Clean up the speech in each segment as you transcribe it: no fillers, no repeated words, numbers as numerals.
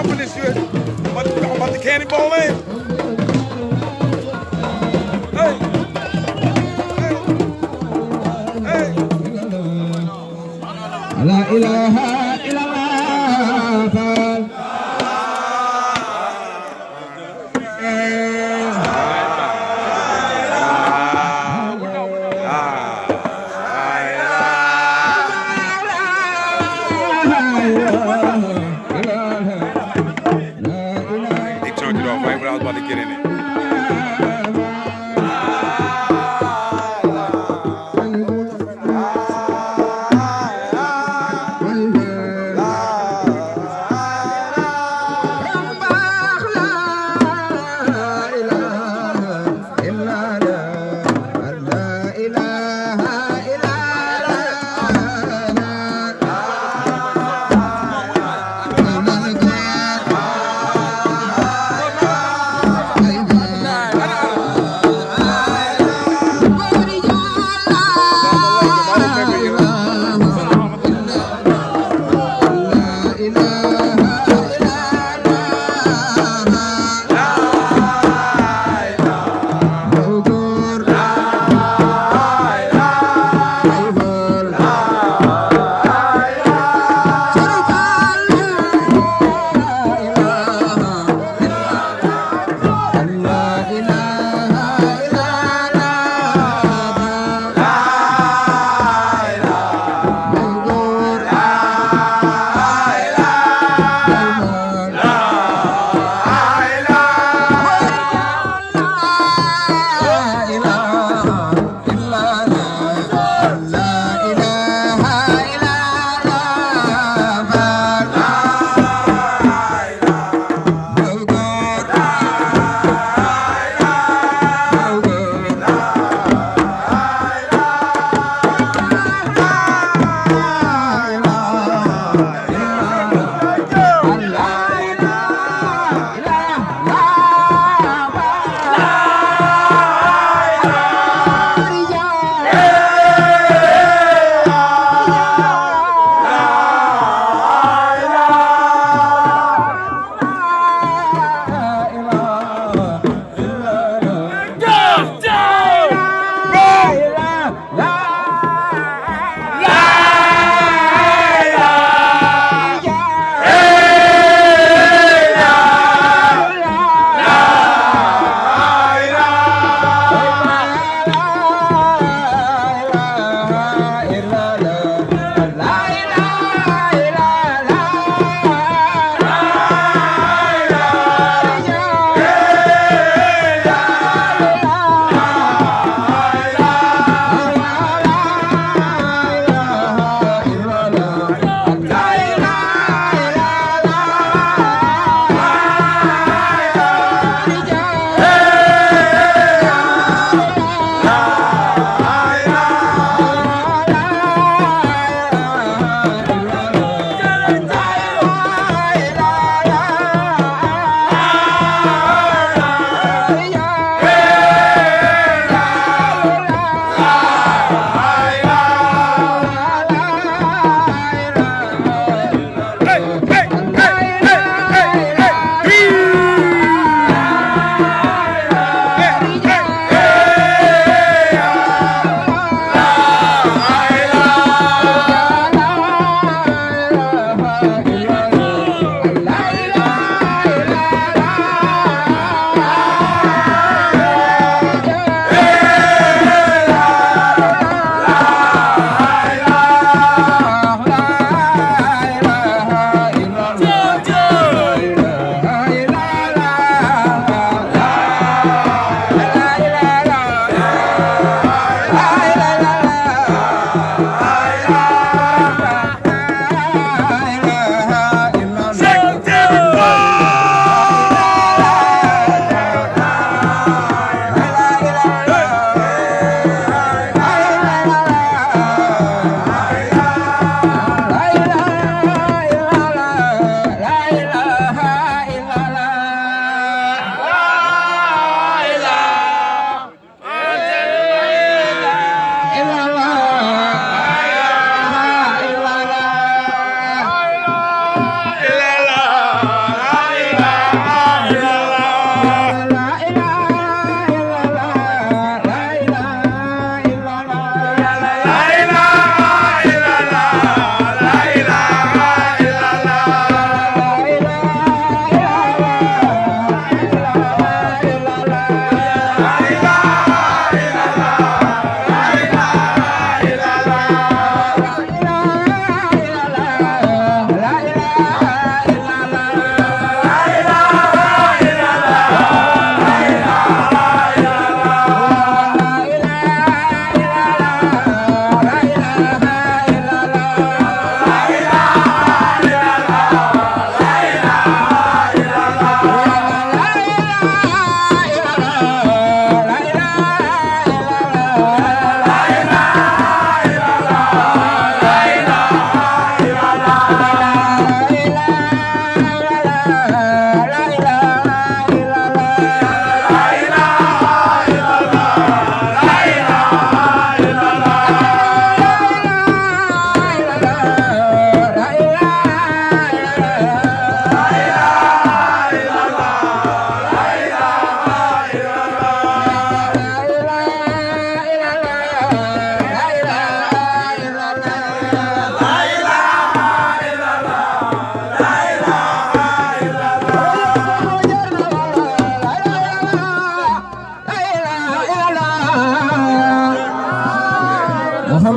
jumping this shit. I'm about to cannonball in. Hey. Hey. Hey. La ilaha illallah. They turned it off right when I was about to get in it.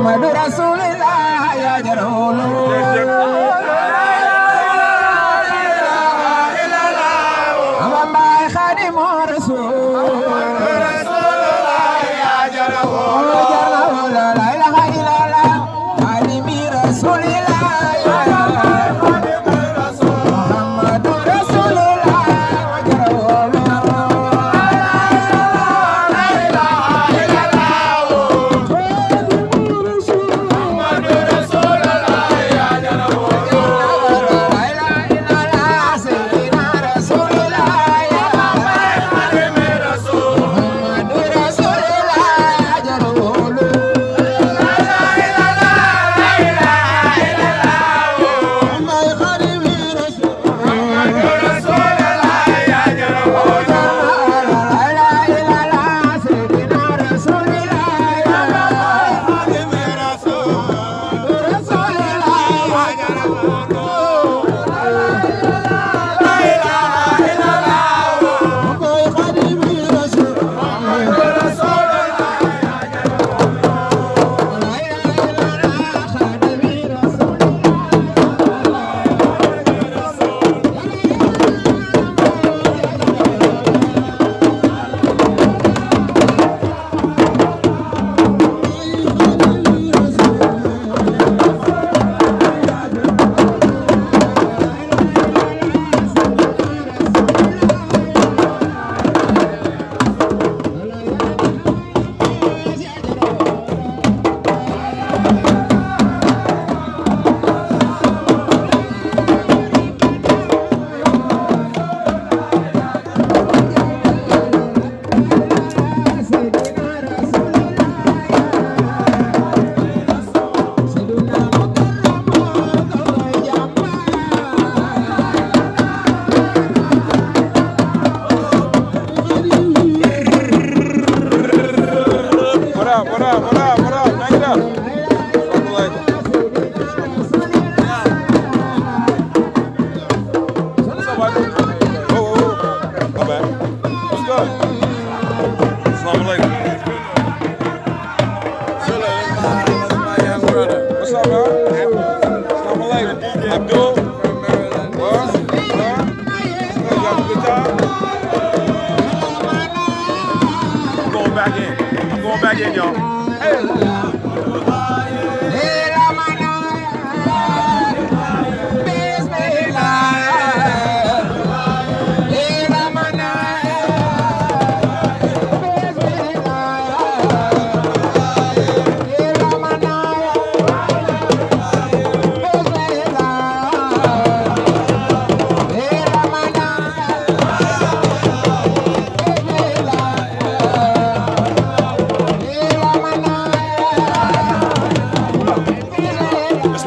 محمد رسول الله يا جرول أما خادم رسول الله يا جرول لا إله إلا الله خادم رسول الله محمد رسول الله يا جرول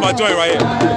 My joint right here.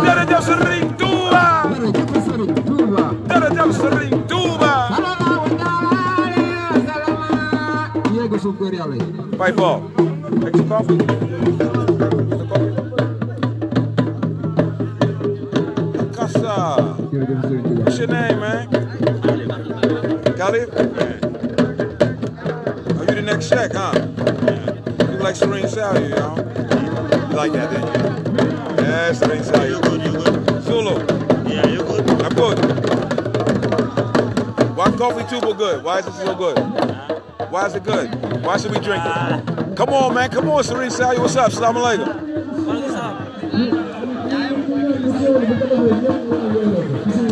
jërëjëf Serigne Touba. jërëjëf Serigne Touba. Fight ball. Take some coffee. Kassa. What's your name, man? Khalid? Oh, you the next check, huh? You like Serene Salyer, you know? You like that, didn't you? Yeah, Serene Salyer. You good, you good. Zulu. Yeah, you good? I'm good. Why coffee tuber good? Why is it so good? Why is it good? Why should we drink it? Come on, man. Come on, Serene Salyer. What's up? Assalamu alaikum.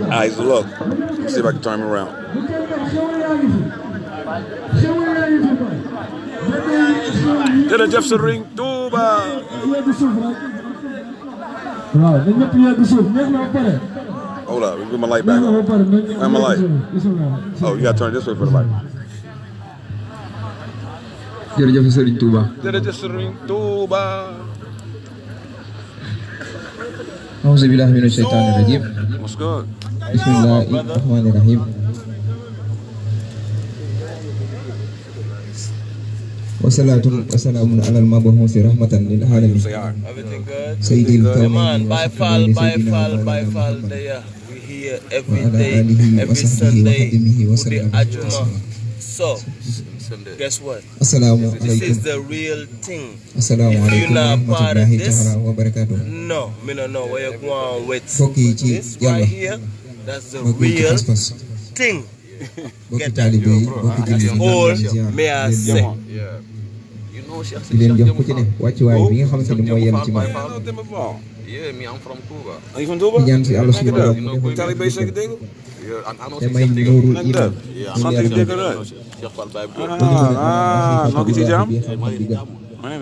All right, so look. Let's see if I can turn him around. Jërëjëf Serigne Touba. Hold up, get my light back on. Where's my light? Oh, you gotta turn it this way for the light. Jërëjëf Serigne Touba. Jërëjëf Serigne Touba. Auzu billahi minash shaitanir rajim. What's good? Bismillahirrahmanirrahim. Wassalatu wassalamu ala al-mabu'uthi rahmatan lil alamin. Everything good? Sayyidil kawnin Man, by fall, there. We here every day, every Sunday with the Ajuma. So, guess what? Assalamu This is alaikum. the real thing. Assalamu If you're alaikum not part of warahmatullahi this, ta'ala wa barakatuh. no, me no know where you're going with Fokki ci this right Yàlla. here. That's the Bokki ci real pas-pas. thing. Bokki taalibe yi, bokki jullit yi, All ziar, may I leen say. jox- di leen jox ku ci ne wàccuwaay bi nga xamante ni mooy yem ci man. Yeah, me, I'm from Cuba. Are you from Touba? di ñaan si Yàlla suñu borom mu You defal Taliban ñu shake ko. it, digga? Yeah, and I know te may nuurul iman Yeah, mu Sant leer yi bi. dégg na. Cheikh Fall Baye Góor. Noo ngi ci jàmm? bi xam-xam bi gën.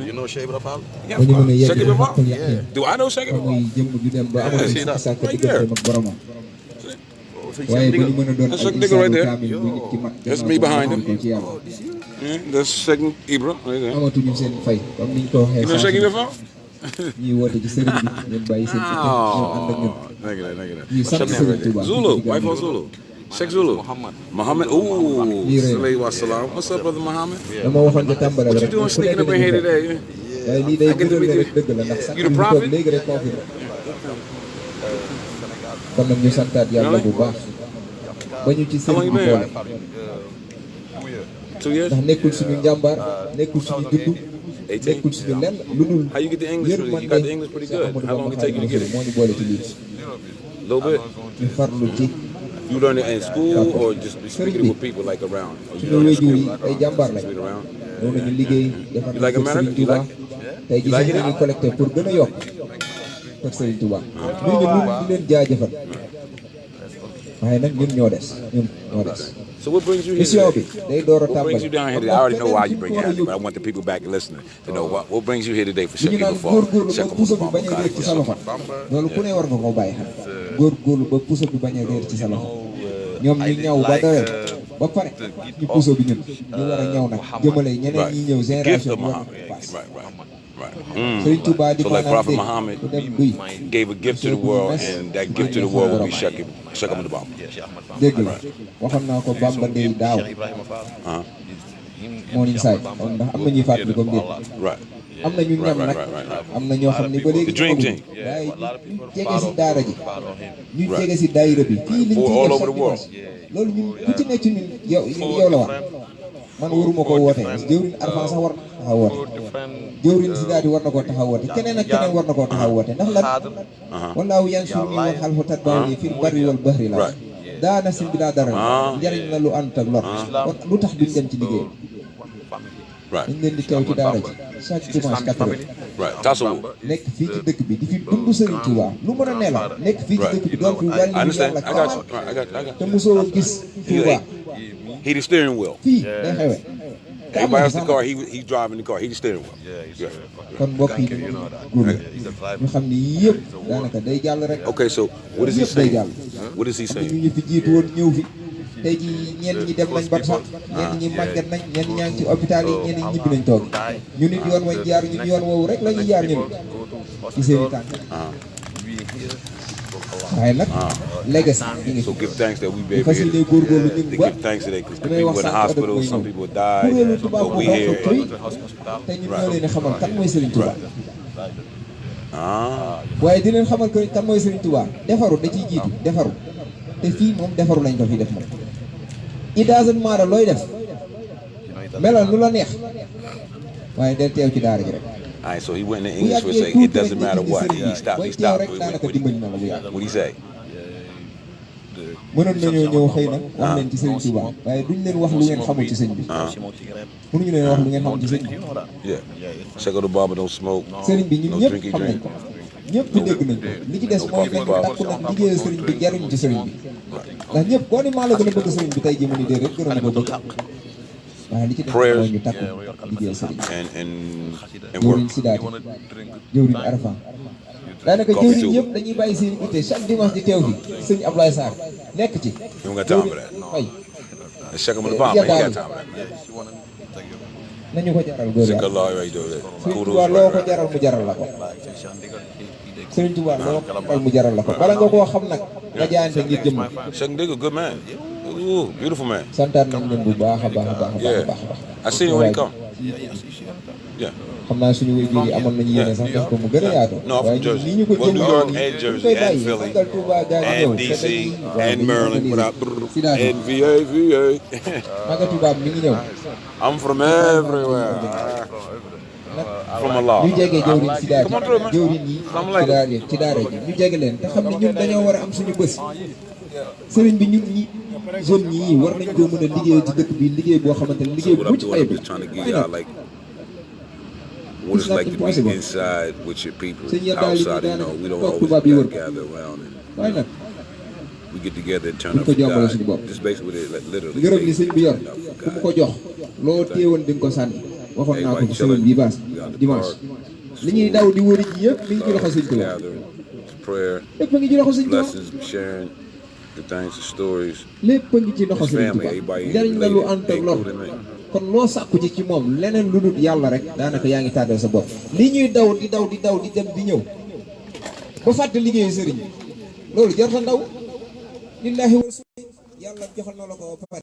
You know Cheikh Ibra Fall? ba ñu mën a yegg Shake it ci before? xaqul yaqin. Do I know shake it before? muy jëmm ju dem ba amul see that? sàkk digganteem ak boromam. waaye ba ñu mën a doon That's ay a nigga right isaanu there. kaamil bu nit ki mat. That's me behind him. ko ci yàlla. Yeah, that's second Ibra right there. amatuñu seen fay comme niñ ko waxee. You know saa shake it su ne. before? ñuy woote ci sëriñ bi ngeen bàyyi seen itte ñëw ànd ak ñun. Thank you, thank you. ñuy sant sëriñ Touba. Zulu, wife on Zulu. Sheikh Zulu. Muhammad. Ooh, Yeah. Sallallahu wa salam. What's up, brother Muhammad? dama waxoon ca tàmbale What you rek. doing sneaking up in here today? waaye lii day I get to gëral meet rek you. dëgg la ndax sax You the ñu toog prophet? léegi rek confirmé. kon nag ñu santaat yàlla bu baax. ba ñu ci How long sëriñ you bi boole. been? 2 years? ndax nekkul suñu njàmbaar nekkul suñu dund 18? nekkul suñu lenn lu dul How you get the English? You got the English pretty good. How long it take you to get it? moo ñu boole ci lii A little bit. ñu farlu ci You learn it in school or just speaking with people like around? Or you suñu learn it wéjur in yi school? ay jàmbaar lañ Speak around? ñoo nañu liggéey defar You like nañu America? Serigne You Touba like tey gis like nañu it? ñuy collecté pour gën a yokk kër Serigne Touba ñu ngi di leen jaajëfal waaye nag ñun ñoo des ñoo des So what brings you here mission today? bi day door a What brings you down here today? I already know why you bring it it here, but I want the people back listening to know what brings you here today for li ñu Cheikh naan Ibra Fall. góorgóorlu Cheikh ba puso bi Ibra bañ a Fall. réer ci sa loxo loolu ku ne war nga koo bàyyi xel góorgóorlu ba puso bi bañ a réer ci sa loxo ñoom ñu ñaw ba doyal ba pare ñu puso bi ñun ñu war a ñaw nag jëmale ñeneen ñi ñëw Gift génération of bi war na Muhammad. ko paas Right. Serigne Touba di So ko like naan Prophet dégg Muhammad ku dem duy gave a gift to the world, and that gift to the world will be Cheikh Ahmadou Bamba. dégg la waxoon naa ko Bamba Ndeye daaw moo niñ saay ndax am na ñuy fàttali comme déet Right. am na ñu ñam nag am na ñoo xam ne ba léegi The dream team. waaye ñu jege si daara ji ñu jege si daayira bi fii liñ For ciy all def over the world. sax loolu ñun ku ci nekk ci ñun yow la war man waruma ko woote jëwriñ Arfan sax war na taxaw woote jëwriñ si daal di war na koo taxaw woote keneen ak keneen war na koo taxaw woote ndax lan wallaahu yansuruni wal xalfu tatba'uni fil barri wal bahri la daana sin bi daa dara njariñ la lu ànd ak lor kon lu tax duñ dem ci liggéey Right. dañ leen di teew ci daara ji chaque dimanche 4 heures Right. Tasawuf. nekk fii ci dëkk bi di fi dund Serigne Touba lu mën a ne la nekk fii ci dëkk bi doon fi I wàllu understand. yàlla I got you. kamal Right, I got te you. mosoo gis Touba He the steering wheel. fii day xewee te am Everybody na else fi the sax car, he driving the car. He the steering wheel. Yeah. kon mbokk yi góor ñu xam ne yëpp daanaka day jàll rek Okay, so what is he yëpp day saying? jàll What is he am na saying? ñu ñu fi jiitu woon ñëw fi tey ji ñenn ñi dem nañ ba sax ñenn ñi màgget nañ ñenn ñaa ngi ci hôpital yi ñenn ñi ñibbi nañ toog ñu nit yoon wañ jaar ñun yoon woowu rek la ñuy jaar ñu nit ci seen i tànk waaye nag legacy bi ngi So give thanks that we be able fas yéene góorgóorlu ñun to ba give thanks today because damay people wax in the sànq hospital, mooy some ñëw people died, kuréelu tubaab but bu we xonq here. tuy te ñun ñoo leen di xamal kan mooy Serigne Touba waaye di leen xamal ko kan mooy Serigne Touba defaru da ciy jiitu defaru te fii moom defaru lañ ko fi def moom it doesn't matter looy def melal lu la neex waaye del teew ci daara ji rek All right, so he went in bu English for yàggee saying it tuuti doesn't matter what. booy He stopped. teew rek daanaka dimbali na la bu yàgg What he say? mënoon nañoo ñëw xëy na wax leen ci Serigne Touba waaye duñ leen wax lu ngeen xamul ci sëñ bi mënuñu leen wax lu ngeen xamul ci sëñ bi Yeah. Check out the barber, don't smoke. Serigne bi ñun No ñëpp drinky xam nañ drink. ko ñëpp dégg nañ ko li ci des mooy fekk takku nag liggéeyal Serigne bi jariñ ci Serigne bi ndax ñëpp koo ni maa la gën a bëgg Serigne bi tey jii mu ni déedéet gënoon na ko bëgg waaye li ci des mooy ñu takku liggéeyal Serigne And jëwriñ work. Sidaati jëwriñ Arafan daanaka jëwriñ yëpp dañuy bàyyi seen itte chaque dimanche di teew fi sëñ Ablaye Sarr nekk ci You don't got time for that. fay Let's check him with the barber. He got time for that. nañu ko jaral góor Check yàlla out law right there. Sëriñ Tuubaa loo ko jaral mu jaral la ko Sëriñ Tuubaa loo ko jaral mu jaral la ko bala nga koo xam nag nga jaayante ngir jëmm Check nigga, good man. Ooh, beautiful man. santaat nañ leen bu baax a baax a baax a baax a Yeah. baax I seen him when he come. Yeah. xam naa suñu wéy jóge amoon nañu yéene sax def ko mu gën a yaatu No, from waaye ñun Jersey. nii ñu ko Well, New jëmm York nii and ñu Jersey koy and bàyyi Philly màggal Tuubaa gaa ngi ñëw and DC waaw and Maryland. What up? Sidaati And VA. màggal Tuubaa mi ngi ñëw I'm from everywhere. From a lot. ñu jege jëwriñ Sidaati Come on through, man. jëwriñ yi Come ci like it. daara ci daara ji ñu jege leen te xam ne ñun dañoo war a am suñu bés sëriñ bi ñun ñi jeunes ñi war nañ koo mën a liggéey ci dëkk bi liggéey boo xamante ne So liggéey what bu I'm mucc doing, ayib I'm just trying to give waaye y'all nag like what it's It's not like to impossible. be inside with your people. Sëñ Yadaali bi Outside, you daanaka know, we don't toog always tubaab yi wër gotta gather around and waaye nag we get together and turn buñ up ko for jombale God. suñu bopp Just basically what it like, literally. ngërëm li sëñ bi yor turn up for ku mu God. ko jox loo téewoon di nga ko sànni waxoon naa ko ci semaine bii baas dimanche li ñuy daw di wëri ji yëpp mi ngi ci loxo sëñ Tuubaa Gathering, prayer, lépp a ngi ci loxo sëñ Tuubaa lessons, sharing the things, the stories. lépp a ngi ci loxo His sëñ family, Tuubaa everybody njariñ la lu ànd ak related, lor including me. kon loo sàkku ci moom leneen lu dul yàlla rek daanaka yaa ngi tàddal sa bopp li ñuy daw di daw di daw di dem di ñëw ba fàtte liggéeyu sëriñ loolu jar na ndaw lillahi wa rasuli yàlla joxal na la ko ba pare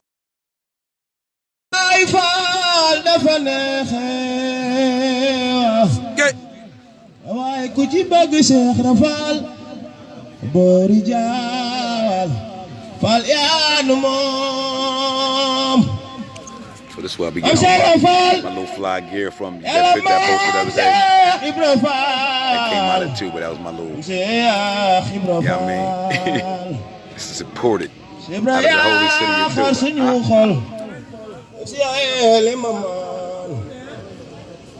ay faal dafa neexee waaye ku ci bëgg Cheikh Rafal boori jaal faal yaanu moom So this is where I be getting all my little fly gear from. That picture I posted the other day. That came out of it too, but that was my little, you know what I mean? This is imported out of the holy city of Cuba.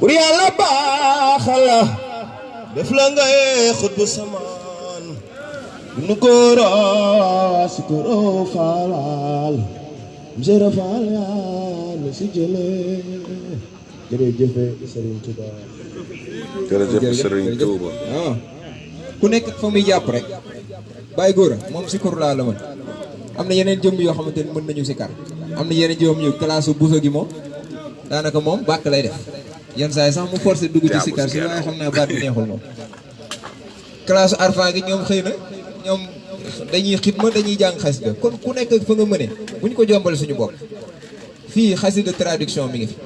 bur yàlla baaxal la def la ngay xutbu samaan nu góora si góoro faalaal msera faal yaa na si jële jërëjëfe Serigne Touba Jërëjëf Serigne Touba. ku nekk fa muy jàpp rek bàyyi góora moom si kur laa la mën am na yeneen jëmm yoo xamante ni mën nañu si kar am na yeneen jëmm ñu classe buso gi moom daanaka moom bàkk lay def yenn saa yi sax mu forcé dugg ci sikar si waaye xam naa baat bi neexul moom classe arfan gi ñoom xëy na ñoom dañuy xitma dañuy jàng xasida kon ku nekk fa nga mëne bu ñu ko jombale suñu bopp fii xasida traduction mi ngi fi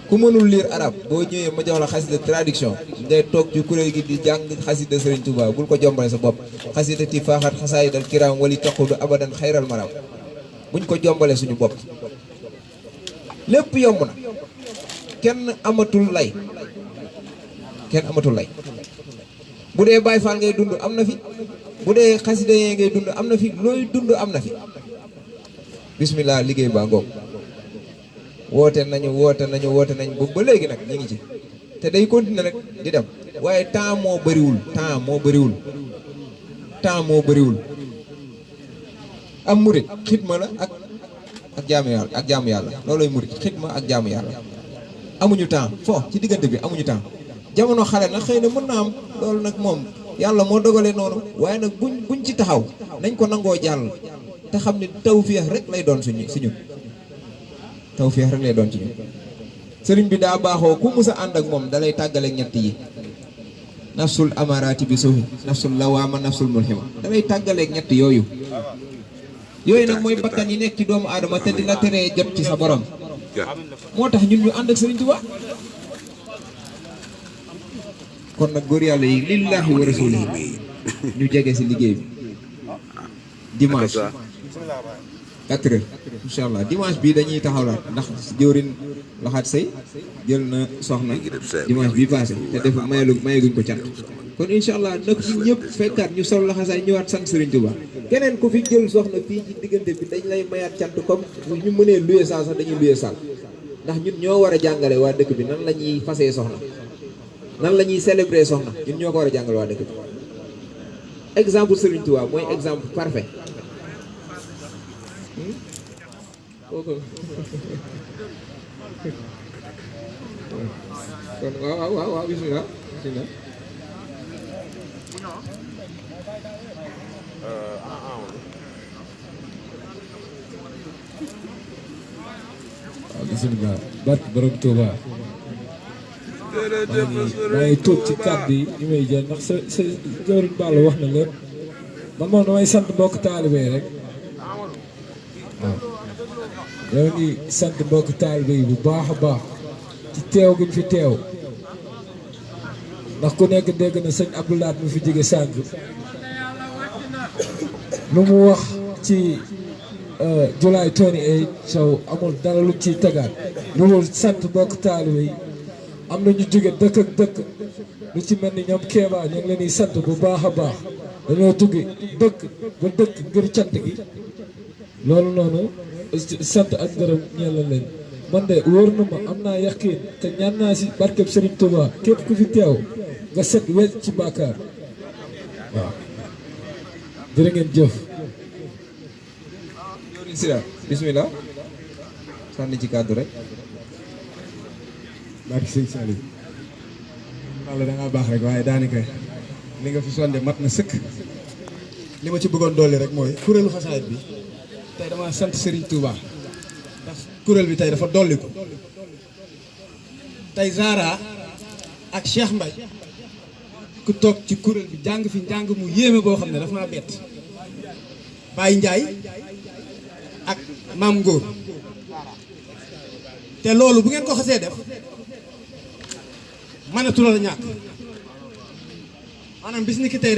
ku mënul lire arabe boo ñëwee ma jox la xasida traduction ngay toog ci kuréel gi di jàng xasida Serigne Touba bul ko jombale sa bopp xasida ti faaxat xasaayidal kiram wali taqudu abadan xayral maram buñ ko jombale suñu bopp lépp yomb na kenn amatul lay bu dee Baay Faal ngay dund am na fi bu dee xasida yee ngay dund am na fi looy dund am na fi bismillah liggéey baa ngoog woote nañu boobu ba léegi nag ñu ngi ci te day continuer nag di dem waaye temps moo bëriwul am murit xidma la ak jaamu yàlla loolooy murit xidma ak jaamu yàlla amuñu temps ci diggante bi amuñu temps jamono xale nag xëy na mën na am loolu nag moom yàlla moo dogalee noonu waaye nag buñ ci taxaw nañ ko nangoo jàll te xam ne tawfeex rek lay doon si ñun tawfeex rek lay doon ci ñun sëriñ bi daa baaxoo ku mus a ànd ak moom dalay tàggaleeg ñett yi nafsul amaraati bi suufi nafsul lawaama nafsul mulhima dalay tàggaleeg ñett yooyu nag mooy bakkan yi nekk ci doomu aadama te di la teree jot ci sa borom moo tax ñun ñu ànd ak Sëriñ Tuubaa kon nag góor yàlla yi lillahi wa rasulihi ñu jege si liggéey bi dimanche 4 heures incha allah dimanche bi dañuy taxawlaat ndax jëwrin laxaat sëy jël na soxna dimanche bi passé te def mayeguñ ko cat kon incha allah nag ñun ñëpp fekkaat ñu sol laxasaay ñëwaat sant Serigne Touba keneen ku fi jël soxna fii ci diggante bi dañ lay mayaat cant comme ñu mënee luye saal sax dañuy luye saal ndax ñun ñoo war a jàngale waa dëkk bi nan la ñuy fasee soxna nan la ñuy célébrer soxna ñun ñoo ko war a jàngale waa dëkk bi exemple Serigne Touba mooy exemple parfait kon waaw bismillah bismillah barke borom Touba maa ngi tuub ci kàddu yi ñu may jël ndax sa jawriñ Balla wax na lépp man moom damay sant mbokk taalibe rek waaw yow ngi sant mbokk taalibe yi bu baax a baax ci teew gi fi teew ndax ku nekk dégg na sëñ Abdoulaat mu fi jóge sànq lu mu wax ci July 28 so amul dara lu ciy tegaat loolu sant mbokk taalibe yi am na ñu jóge dëkk ak dëkk lu ci mel ni ñoom Kéba ñu ngi leen di sant bu baax a baax dañoo tuggi dëkk ba dëkk ngir cant gi loolu noonu sant ak ngërëm ñeel la leen man de wóor na ma am naa yaqin te ñaan naa si barkeb Serigne Touba képp ku fi teew nga set wecc ci bàkkaar waaw jërë ngeen jëf bismillah sànni ci kàddu rek barke sëñ Saliou walla da ngaa baax rek waaye daanaka li nga fi sonde mat na sëkk li ma ci bëggoon dolli rek mooy kuréelu xasaayit bi tey dama sant Serigne Touba ndax kuréel bi tey dafa dolliku tey Zara ak Cheikh Mbaye ku toog ci kuréel bi jàng fi njàng mu yéeme boo xam ne dafa maa bett Baye Ndiaye ak Maam Ngóor te loolu bu ngeen ko xasee def mënatu la ñàkk maanaam bis ni ki tey